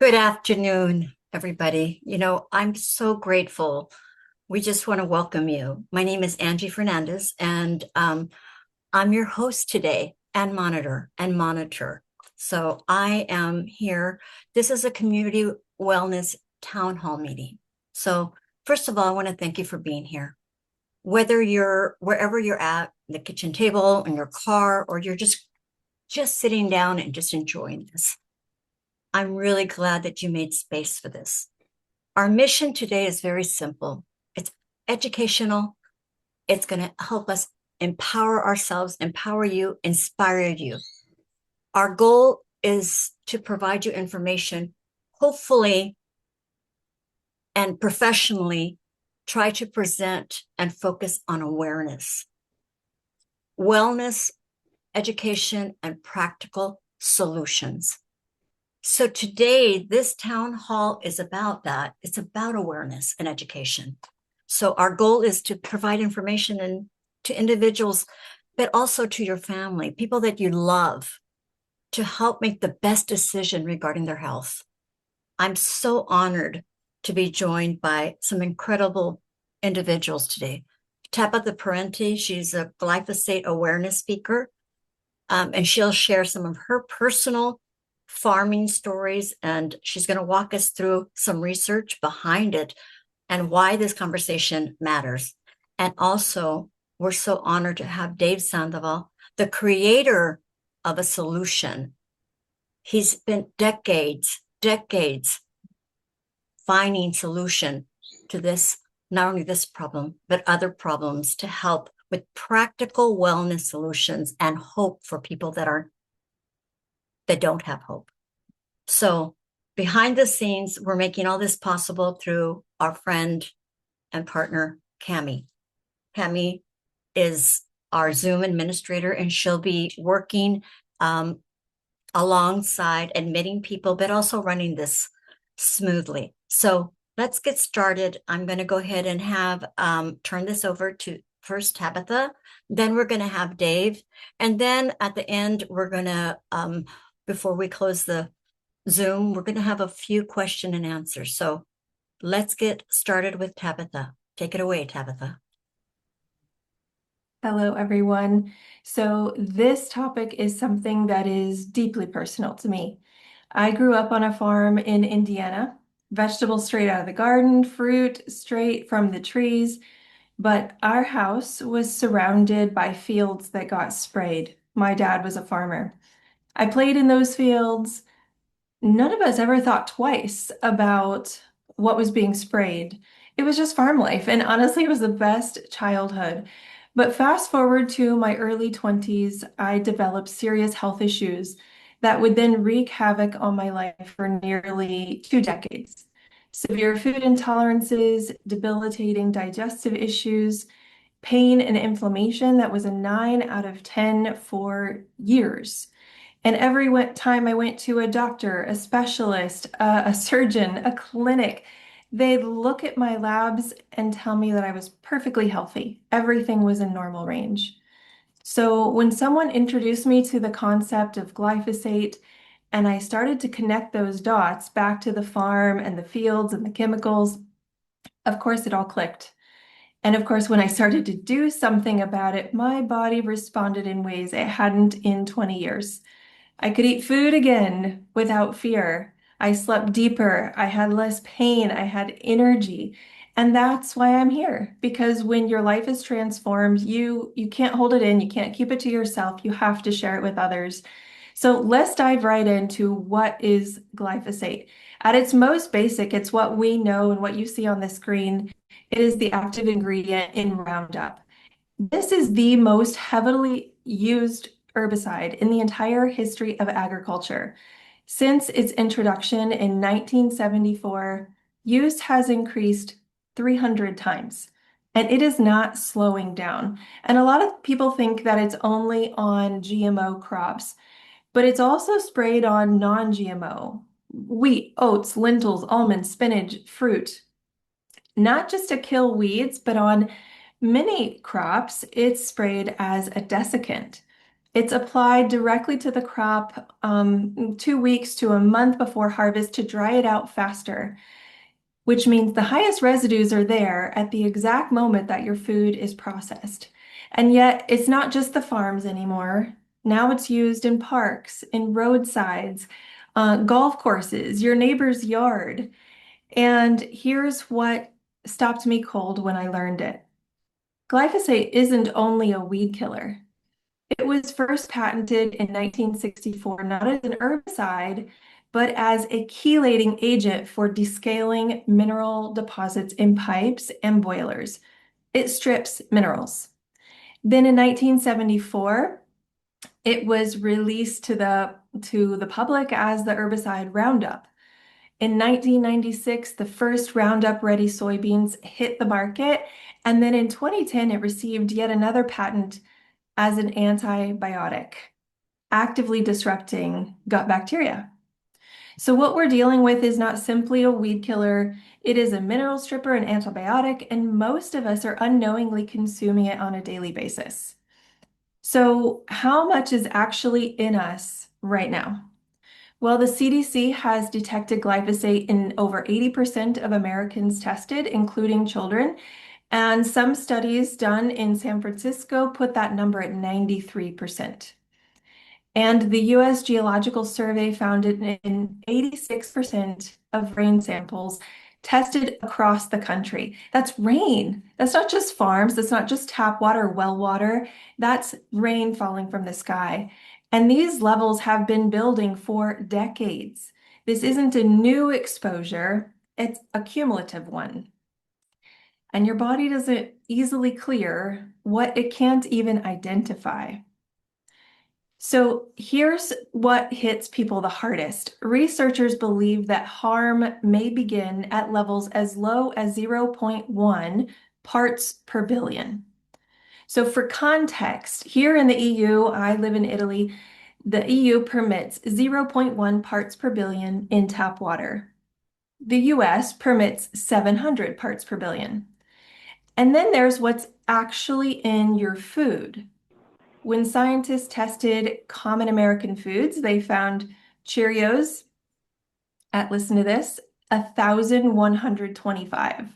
Good afternoon, everybody. I'm so grateful. We just want to welcome you. My name is Angie Fernandez, and I'm your host today and monitor. So I am here. This is a community wellness town hall meeting. So first of all, I want to thank you for being here. Whether you're wherever you're at, the kitchen table, in your car, or you're just sitting down and just enjoying this. I'm really glad that you made space for this. Our mission today is very simple. It's educational. It's going to help us empower ourselves, empower you, inspire you. Our goal is to provide you information, hopefully and professionally, try to present and focus on awareness, wellness, education, and practical solutions. So today, this town hall is about that. It's about awareness and education. So our goal is to provide information to individuals, but also to your family, people that you love, to help make the best decision regarding their health. I'm so honored to be joined by some incredible individuals today. Tabitha Parenti, she's a glyphosate awareness speaker, and she'll share some of her personal farming stories, and she's going to walk us through some research behind it and why this conversation matters. And also, we're so honored to have Dave Sandoval, the creator of a solution. He's spent decades finding solution to this, not only this problem, but other problems to help with practical wellness solutions and hope for people that don't have hope. So behind the scenes, we're making all this possible through our friend and partner, Cami. Cami is our Zoom administrator, and she'll be working alongside admitting people, but also running this smoothly. So let's get started. I'm going to go ahead and have turn this over to first Tabitha, then we're going to have Dave, and then at the end, we're going to, before we close the Zoom, we're going to have a few question and answers. So let's get started with Tabitha. Take it away, Tabitha. Hello, everyone. So, this topic is something that is deeply personal to me. I grew up on a farm in Indiana, vegetables straight out of the garden, fruit straight from the trees, but our house was surrounded by fields that got sprayed. My dad was a farmer. I played in those fields. None of us ever thought twice about what was being sprayed. It was just farm life, and honestly, it was the best childhood. But fast forward to my early 20s, I developed serious health issues that would then wreak havoc on my life for nearly 2 decades. Severe food intolerances, debilitating digestive issues, pain and inflammation that was a 9 out of 10 for years. And every time I went to a doctor, a specialist, a surgeon, a clinic, they'd look at my labs and tell me that I was perfectly healthy. Everything was in normal range. So when someone introduced me to the concept of glyphosate, and I started to connect those dots back to the farm and the fields and the chemicals, of course, it all clicked. And of course, when I started to do something about it, my body responded in ways it hadn't in 20 years. I could eat food again without fear. I slept deeper. I had less pain. I had energy. And that's why I'm here. Because when your life is transformed, you can't hold it in. You can't keep it to yourself. You have to share it with others. So let's dive right into what is glyphosate. At its most basic, it's what we know and what you see on the screen. It is the active ingredient in Roundup. This is the most heavily used herbicide in the entire history of agriculture. Since its introduction in 1974, use has increased 300 times, and it is not slowing down. And a lot of people think that it's only on GMO crops, but it's also sprayed on non-GMO, wheat, oats, lentils, almonds, spinach, fruit, not just to kill weeds, but on many crops, it's sprayed as a desiccant. It's applied directly to the crop 2 weeks to a month before harvest to dry it out faster, which means the highest residues are there at the exact moment that your food is processed. And yet, it's not just the farms anymore. Now it's used in parks, in roadsides, golf courses, your neighbor's yard. And here's what stopped me cold when I learned it. Glyphosate isn't only a weed killer. It was first patented in 1964, not as an herbicide, but as a chelating agent for descaling mineral deposits in pipes and boilers. It strips minerals. Then in 1974, it was released to the public as the herbicide Roundup. In 1996, the first Roundup Ready soybeans hit the market, and then in 2010, it received yet another patent as an antibiotic, actively disrupting gut bacteria. So what we're dealing with is not simply a weed killer, it is a mineral stripper, an antibiotic, and most of us are unknowingly consuming it on a daily basis. So how much is actually in us right now? Well, the CDC has detected glyphosate in over 80% of Americans tested, including children. And some studies done in San Francisco put that number at 93%. And the US Geological Survey found it in 86% of rain samples tested across the country. That's rain. That's not just farms. That's not just tap water, well water. That's rain falling from the sky. And these levels have been building for decades. This isn't a new exposure, it's a cumulative one. And your body doesn't easily clear what it can't even identify. So here's what hits people the hardest. Researchers believe that harm may begin at levels as low as 0.1 parts per billion. So for context, here in the EU, I live in Italy, the EU permits 0.1 parts per billion in tap water. The US permits 700 parts per billion. And then there's what's actually in your food. When scientists tested common American foods, they found Cheerios at, listen to this, 1,125.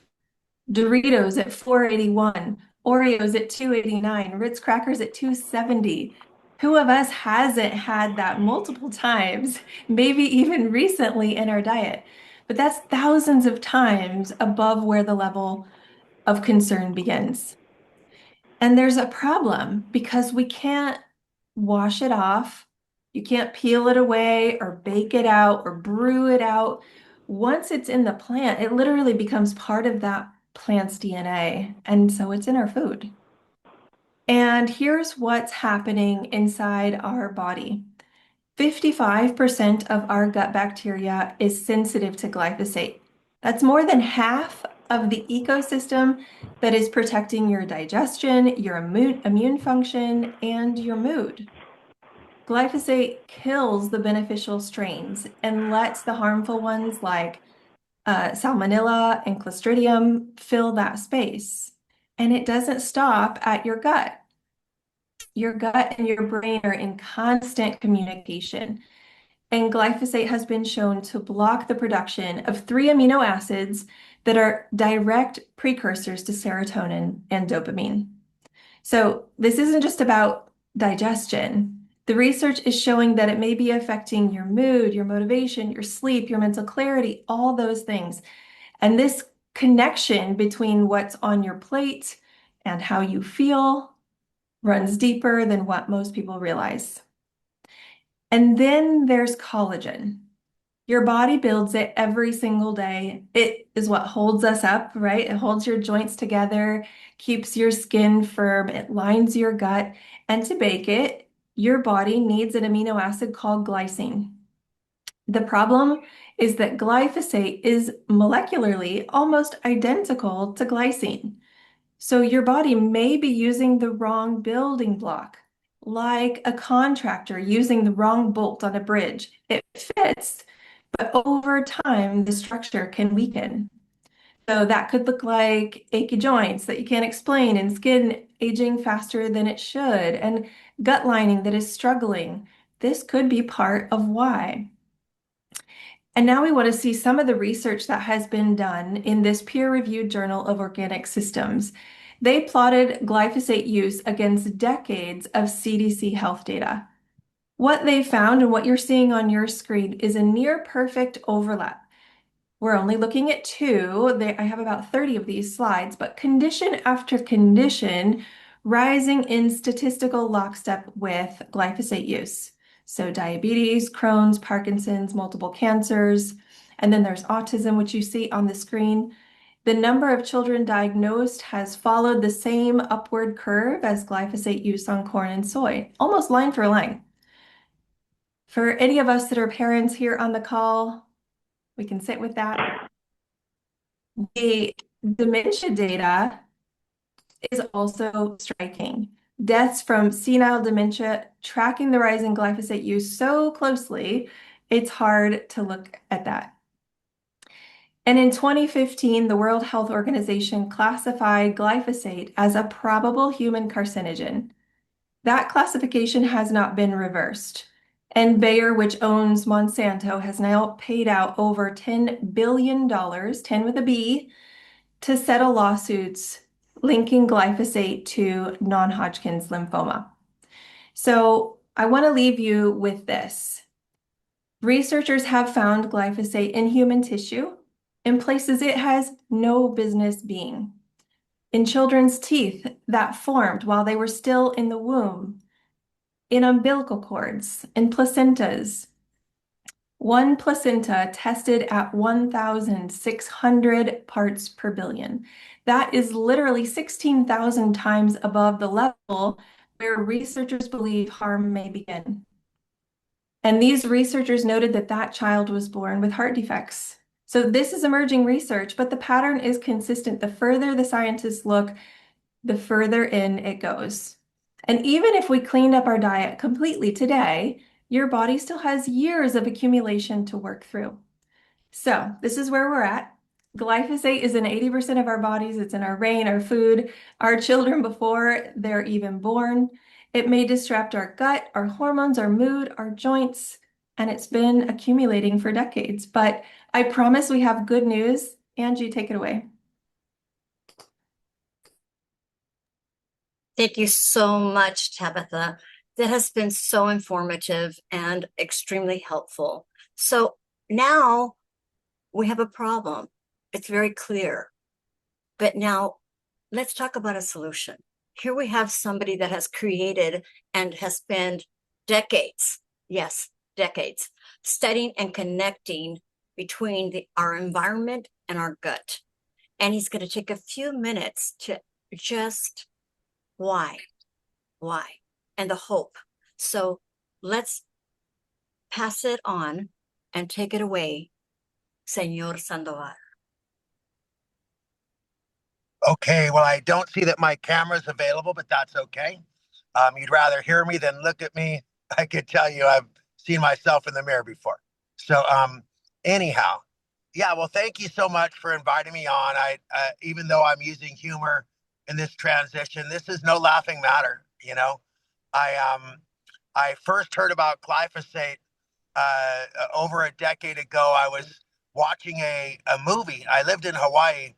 Doritos at 481. Oreos at 289. Ritz crackers at 270. Who of us hasn't had that multiple times, maybe even recently in our diet? But that's thousands of times above where the level of concern begins. And there's a problem because we can't wash it off. You can't peel it away or bake it out or brew it out. Once it's in the plant, it literally becomes part of that plant's DNA. And so it's in our food. And here's what's happening inside our body. 55% of our gut bacteria is sensitive to glyphosate. That's more than half of the ecosystem that is protecting your digestion, your immune function, and your mood. Glyphosate kills the beneficial strains and lets the harmful ones like Salmonella and Clostridium fill that space. And it doesn't stop at your gut. Your gut and your brain are in constant communication. And glyphosate has been shown to block the production of 3 amino acids that are direct precursors to serotonin and dopamine. So this isn't just about digestion. The research is showing that it may be affecting your mood, your motivation, your sleep, your mental clarity, all those things. And this connection between what's on your plate and how you feel runs deeper than what most people realize. And then there's collagen. Your body builds it every single day. It is what holds us up, right? It holds your joints together, keeps your skin firm, it lines your gut. And to bake it, your body needs an amino acid called glycine. The problem is that glyphosate is molecularly almost identical to glycine. So your body may be using the wrong building block, like a contractor using the wrong bolt on a bridge. It fits, but over time, the structure can weaken. So that could look like achy joints that you can't explain, and skin aging faster than it should, and gut lining that is struggling. This could be part of why. And now we want to see some of the research that has been done in this peer-reviewed Journal of Organic Systems. They plotted glyphosate use against decades of CDC health data. What they found and what you're seeing on your screen is a near perfect overlap. We're only looking at two. I have about 30 of these slides, but condition after condition rising in statistical lockstep with glyphosate use. So diabetes, Crohn's, Parkinson's, multiple cancers, and then there's autism, which you see on the screen. The number of children diagnosed has followed the same upward curve as glyphosate use on corn and soy, almost line for line. For any of us that are parents here on the call, we can sit with that. The dementia data is also striking. Deaths from senile dementia, tracking the rise in glyphosate use so closely, it's hard to look at that. And in 2015, the World Health Organization classified glyphosate as a probable human carcinogen. That classification has not been reversed. And Bayer, which owns Monsanto, has now paid out over $10 billion, 10 with a B, to settle lawsuits linking glyphosate to non-Hodgkin's lymphoma. So I want to leave you with this. Researchers have found glyphosate in human tissue in places it has no business being. In children's teeth that formed while they were still in the womb, in umbilical cords, in placentas. One placenta tested at 1,600 parts per billion. That is literally 16,000 times above the level where researchers believe harm may begin. And these researchers noted that that child was born with heart defects. So this is emerging research, but the pattern is consistent. The further the scientists look, the further in it goes. And even if we cleaned up our diet completely today, your body still has years of accumulation to work through. So this is where we're at. Glyphosate is in 80% of our bodies. It's in our rain, our food, our children before they're even born. It may disrupt our gut, our hormones, our mood, our joints, and it's been accumulating for decades. But I promise we have good news. Angie, take it away. Thank you so much, Tabitha. That has been so informative and extremely helpful. So now we have a problem. It's very clear. But now let's talk about a solution. Here we have somebody that has created and has spent decades, yes, decades, studying and connecting between our environment and our gut. And he's going to take a few minutes to just why, and the hope. So let's pass it on and take it away, Señor Sandoval. Okay, well, I don't see that my camera's available, but that's okay. You'd rather hear me than look at me. I could tell you I've seen myself in the mirror before. So, anyhow, yeah, well, thank you so much for inviting me on. Even though I'm using humor in this transition, this is no laughing matter. I first heard about glyphosate over a decade ago. I was watching a movie. I lived in Hawaii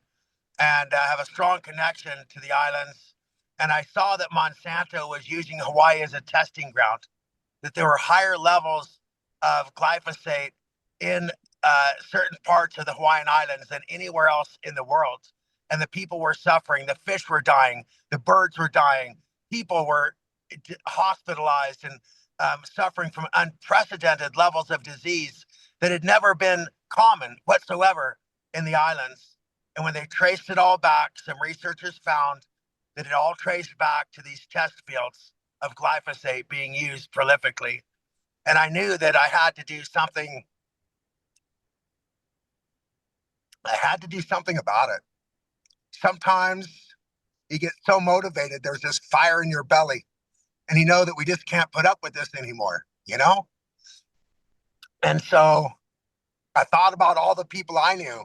and have a strong connection to the islands. And I saw that Monsanto was using Hawaii as a testing ground, that there were higher levels of glyphosate in certain parts of the Hawaiian Islands than anywhere else in the world. And the people were suffering, the fish were dying, the birds were dying, people were hospitalized and suffering from unprecedented levels of disease that had never been common whatsoever in the islands. And when they traced it all back, some researchers found that it all traced back to these test fields of glyphosate being used prolifically. And I knew that I had to do something. I had to do something about it. Sometimes you get so motivated, there's this fire in your belly, and you know that we just can't put up with this anymore. And so I thought about all the people I knew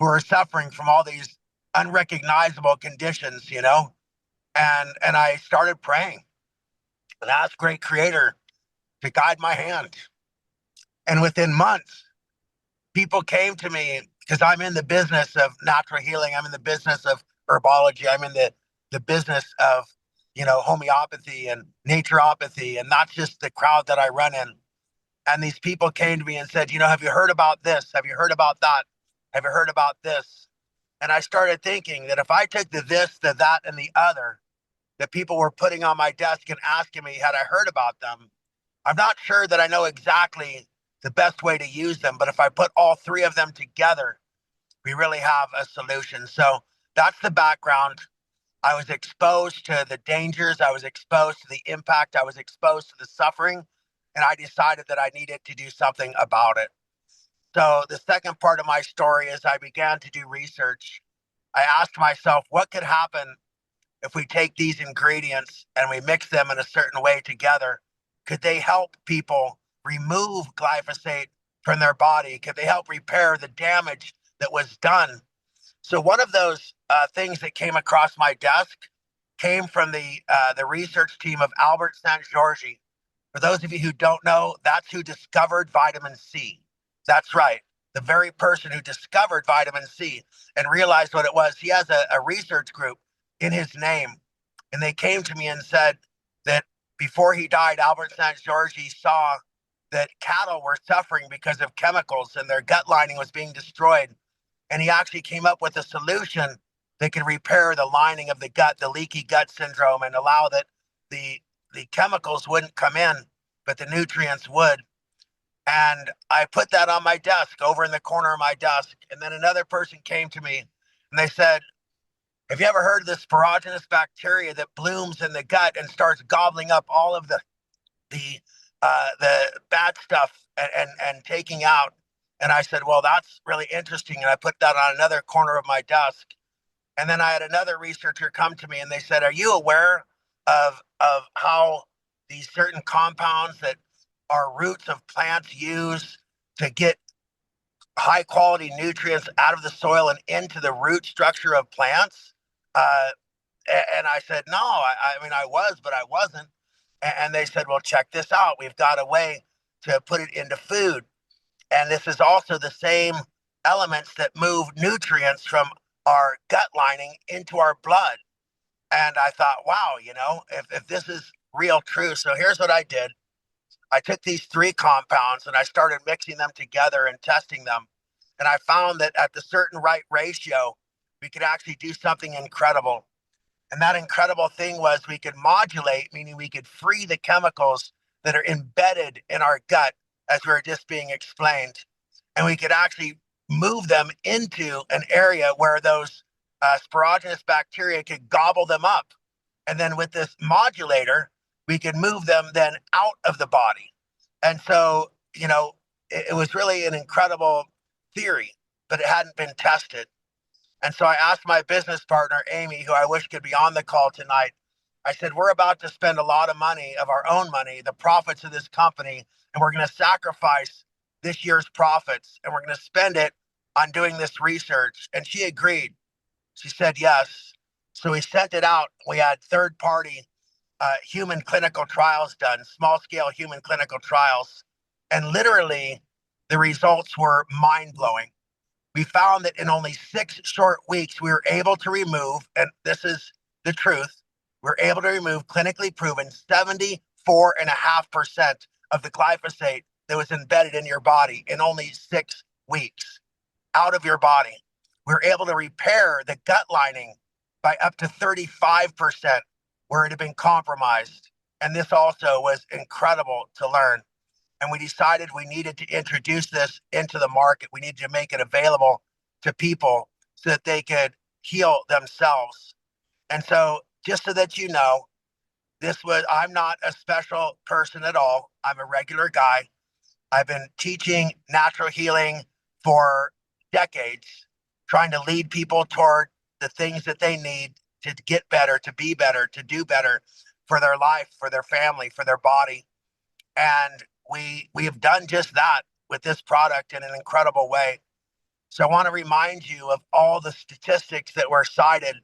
who are suffering from all these unrecognizable conditions, and I started praying and asked great creator to guide my hand. And within months, people came to me because I'm in the business of natural healing. I'm in the business of herbology. I'm in the business of, homeopathy and naturopathy. And that's just the crowd that I run in. And these people came to me and said, have you heard about this? Have you heard about that? Have you heard about this? And I started thinking that if I took the this, the that, and the other that people were putting on my desk and asking me, had I heard about them? I'm not sure that I know exactly the best way to use them, but if I put all three of them together, we really have a solution. So that's the background. I was exposed to the dangers. I was exposed to the impact. I was exposed to the suffering. And I decided that I needed to do something about it. So the second part of my story is I began to do research. I asked myself, what could happen if we take these ingredients and we mix them in a certain way together? Could they help people remove glyphosate from their body? Could they help repair the damage that was done? So one of those things that came across my desk came from the research team of Albert Szent-Györgyi. For those of you who don't know, that's who discovered vitamin C. That's right. The very person who discovered vitamin C and realized what it was. He has a research group in his name. And they came to me and said that before he died, Albert Szent-Györgyi saw that cattle were suffering because of chemicals and their gut lining was being destroyed. And he actually came up with a solution that could repair the lining of the gut, the leaky gut syndrome, and allow that the chemicals wouldn't come in, but the nutrients would. And I put that on my desk, over in the corner of my desk. And then another person came to me and they said, have you ever heard of this sporogenous bacteria that blooms in the gut and starts gobbling up all of the bad stuff and taking out? And I said, well, that's really interesting. And I put that on another corner of my desk. And then I had another researcher come to me and they said, are you aware of how these certain compounds that are roots of plants use to get high quality nutrients out of the soil and into the root structure of plants? Uh, and I said, no, I mean, I was, but I wasn't. And they said, well, check this out. We've got a way to put it into food. And this is also the same elements that move nutrients from our gut lining into our blood. And I thought, wow, if this is real true. So here's what I did. I took these three compounds and I started mixing them together and testing them. And I found that at the certain right ratio, we could actually do something incredible. And that incredible thing was we could modulate, meaning we could free the chemicals that are embedded in our gut, as we were just being explained. And we could actually move them into an area where those sporogenous bacteria could gobble them up. And then with this modulator, we could move them then out of the body. And so, it was really an incredible theory, but it hadn't been tested. And so I asked my business partner, Amy, who I wish could be on the call tonight. I said, we're about to spend a lot of money, of our own money, the profits of this company, and we're going to sacrifice this year's profits and we're going to spend it on doing this research. And she agreed. She said yes. So we sent it out. We had third party human clinical trials done, small scale human clinical trials. And literally the results were mind blowing. We found that in only 6 short weeks, we were able to remove, and this is the truth, we're able to remove clinically proven 74.5% of the glyphosate that was embedded in your body in only 6 weeks out of your body. We're able to repair the gut lining by up to 35% where it had been compromised. And this also was incredible to learn. And we decided we needed to introduce this into the market. We needed to make it available to people so that they could heal themselves. And so just so that you know, I'm not a special person at all. I'm a regular guy. I've been teaching natural healing for decades, trying to lead people toward the things that they need to get better, to be better, to do better for their life, for their family, for their body. And we have done just that with this product in an incredible way. So I want to remind you of all the statistics that were cited.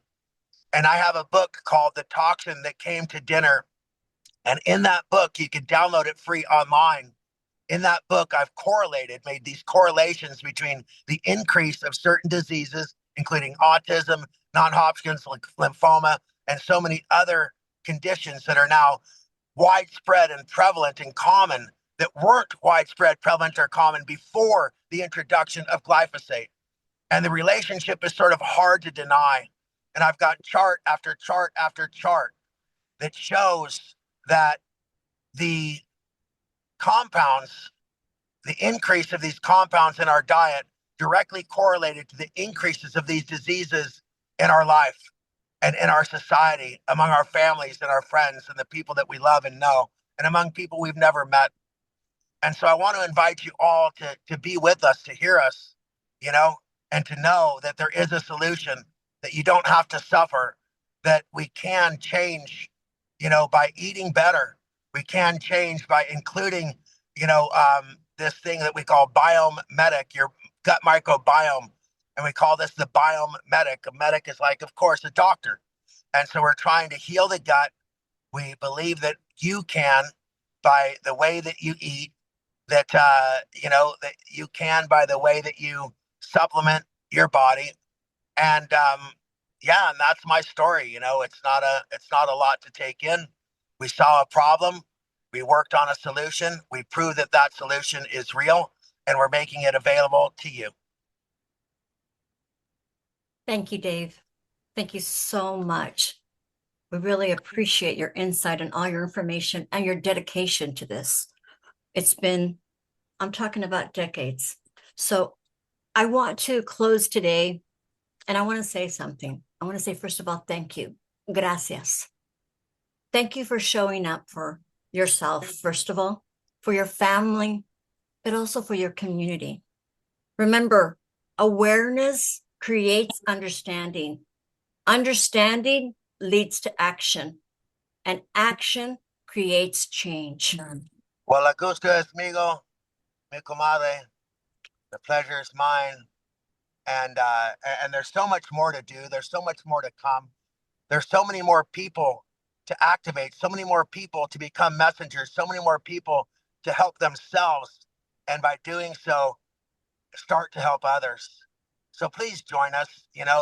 And I have a book called The Toxin That Came to Dinner. And in that book, you can download it free online. In that book, I've made these correlations between the increase of certain diseases, including autism, non-Hodgkin's lymphoma, and so many other conditions that are now widespread and prevalent and common that weren't widespread, prevalent, or common before the introduction of glyphosate. And the relationship is sort of hard to deny. And I've got chart after chart after chart that shows that the compounds, the increase of these compounds in our diet directly correlated to the increases of these diseases in our life and in our society, among our families and our friends and the people that we love and know, and among people we've never met. And so I want to invite you all to be with us, to hear us, you know, and to know that there is a solution, that you don't have to suffer, that we can change, you know, by eating better. We can change by including, this thing that we call biome medic, your gut microbiome. And we call this the biome medic. A medic is like, of course, a doctor. And so we're trying to heal the gut. We believe that you can by the way that you eat, that that you can by the way that you supplement your body. And yeah, and that's my story. It's not a lot to take in. We saw a problem, we worked on a solution, we proved that that solution is real, and we're making it available to you. Thank you, Dave. Thank you so much. We really appreciate your insight and all your information and your dedication to this. I'm talking about decades. So I want to close today, and I want to say something. I want to say, first of all, thank you. Gracias. Thank you for showing up for yourself, first of all, for your family, but also for your community. Remember, awareness creates understanding. Understanding leads to action, and action creates change. Well, la gusto es mío, mi comadre. The pleasure is mine. And there's so much more to do. There's so much more to come. There's so many more people to activate, so many more people to become messengers, so many more people to help themselves. And by doing so, start to help others. So please join us.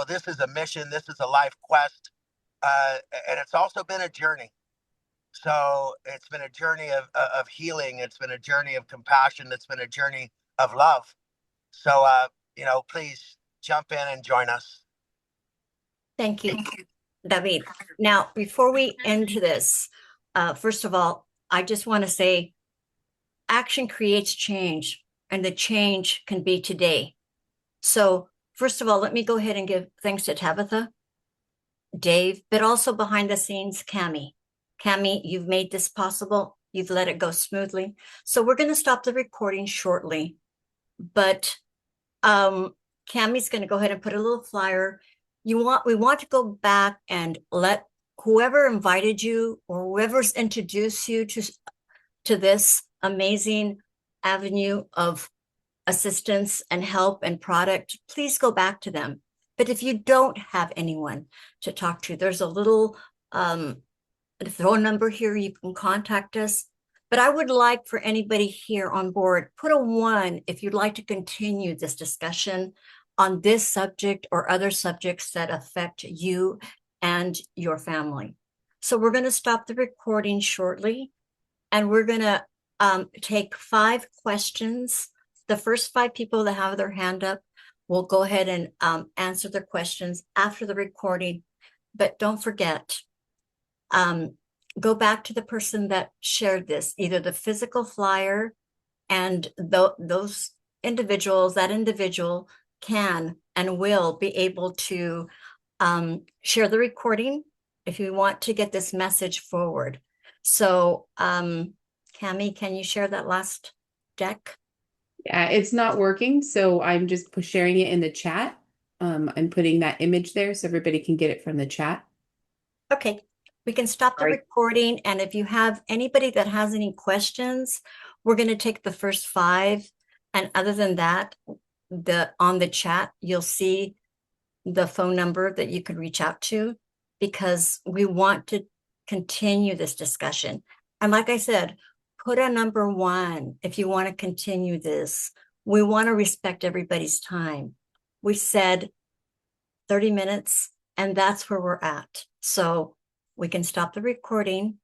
This is a mission. This is a life quest. And it's also been a journey. So it's been a journey of healing. It's been a journey of compassion. It's been a journey of love. So, please jump in and join us. Thank you, David. Now, before we end this, first of all, I just want to say action creates change, and the change can be today. So, first of all, let me go ahead and give thanks to Tabitha, Dave, but also behind the scenes, Cami. Cami, you've made this possible. You've let it go smoothly. So we're going to stop the recording shortly, but Cami's going to go ahead and put a little flyer. We want to go back and let whoever invited you or whoever's introduced you to this amazing avenue of assistance and help and product, please go back to them. But if you don't have anyone to talk to, there's a little phone number here. You can contact us. But I would like for anybody here on board, put a 1 if you'd like to continue this discussion on this subject or other subjects that affect you and your family. So we're going to stop the recording shortly, and we're going to take 5 questions. The first 5 people that have their hand up will go ahead and answer their questions after the recording. But don't forget, go back to the person that shared this, either the physical flyer, and those individuals, that individual can and will be able to share the recording if you want to get this message forward. So, Cami, can you share that last deck? Yeah, it's not working, so I'm just sharing it in the chat. I'm putting that image there so everybody can get it from the chat. Okay, we can stop the recording, and if you have anybody that has any questions, we're going to take the first 5, and other than that, on the chat, you'll see the phone number that you could reach out to, because we want to continue this discussion. And like I said, put a number 1 if you want to continue this. We want to respect everybody's time. We said 30 minutes, and that's where we're at. So we can stop the recording